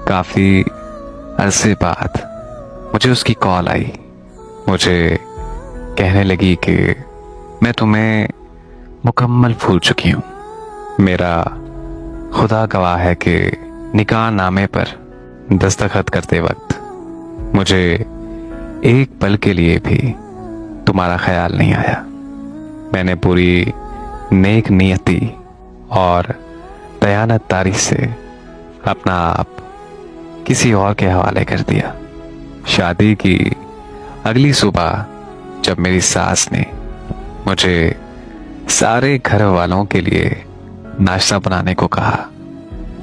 काफ़ी अरसे बाद मुझे उसकी कॉल आई। मुझे कहने लगी कि मैं तुम्हें मुकम्मल भूल चुकी हूँ। मेरा खुदा गवाह है कि निकाह नामे पर दस्तखत करते वक्त मुझे एक पल के लिए भी तुम्हारा ख्याल नहीं आया। मैंने पूरी नेक नियति और दयानतदारी से अपना आप किसी और के हवाले कर दिया। शादी की अगली सुबह जब मेरी सास ने मुझे सारे घर वालों के लिए नाश्ता बनाने को कहा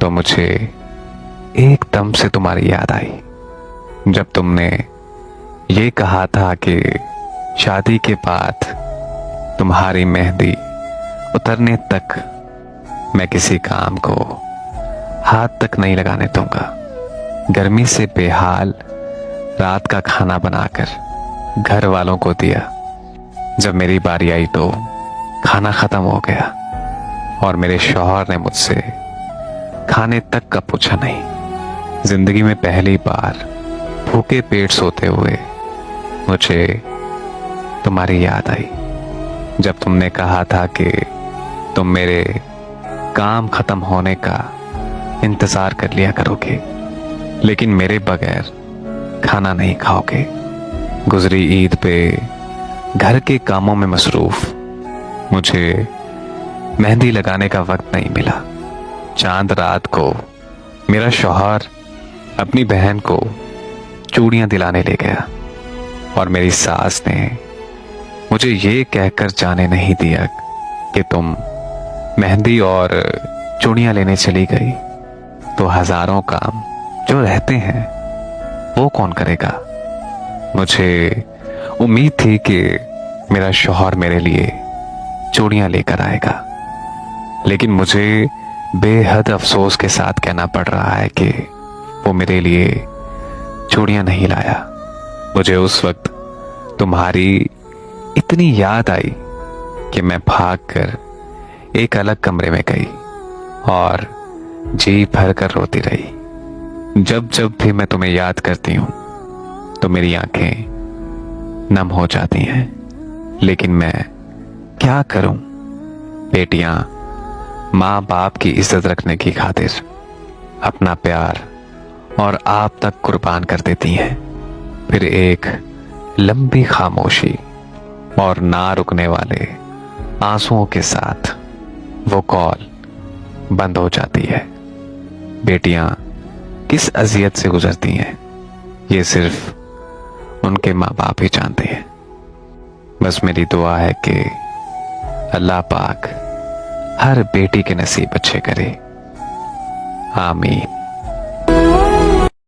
तो मुझे एकदम से तुम्हारी याद आई। जब तुमने ये कहा था कि शादी के बाद तुम्हारी मेहंदी उतरने तक मैं किसी काम को हाथ तक नहीं लगाने दूंगा। गर्मी से बेहाल रात का खाना बनाकर घर वालों को दिया। जब मेरी बारी आई तो खाना खत्म हो गया और मेरे शौहर ने मुझसे खाने तक का पूछा नहीं। जिंदगी में पहली बार भूखे पेट सोते हुए मुझे तुम्हारी याद आई। जब तुमने कहा था कि तुम मेरे काम खत्म होने का इंतजार कर लिया करोगे लेकिन मेरे बगैर खाना नहीं खाओगे। गुजरी ईद पे घर के कामों में मसरूफ मुझे मेहंदी लगाने का वक्त नहीं मिला। चांद रात को मेरा शौहर अपनी बहन को चूड़ियां दिलाने ले गया और मेरी सास ने मुझे ये कहकर जाने नहीं दिया कि तुम मेहंदी और चूड़ियां लेने चली गई तो हजारों काम जो रहते हैं वो कौन करेगा। मुझे उम्मीद थी कि मेरा शौहर मेरे लिए चूड़ियां लेकर आएगा लेकिन मुझे बेहद अफसोस के साथ कहना पड़ रहा है कि वो मेरे लिए चूड़ियां नहीं लाया। मुझे उस वक्त तुम्हारी इतनी याद आई कि मैं भागकर एक अलग कमरे में गई और जी भर कर रोती रही। जब जब भी मैं तुम्हें याद करती हूँ तो मेरी आंखें नम हो जाती हैं। लेकिन मैं क्या करूं? बेटियां माँ बाप की इज्जत रखने की खातिर अपना प्यार और आप तक कुर्बान कर देती हैं। फिर एक लंबी खामोशी और ना रुकने वाले आंसुओं के साथ वो कॉल बंद हो जाती है। बेटियां किस अजियत से गुजरती हैं ये सिर्फ उनके माँ बाप ही जानते हैं। बस मेरी दुआ है कि अल्लाह पाक हर बेटी के नसीब अच्छे करे। आमीन।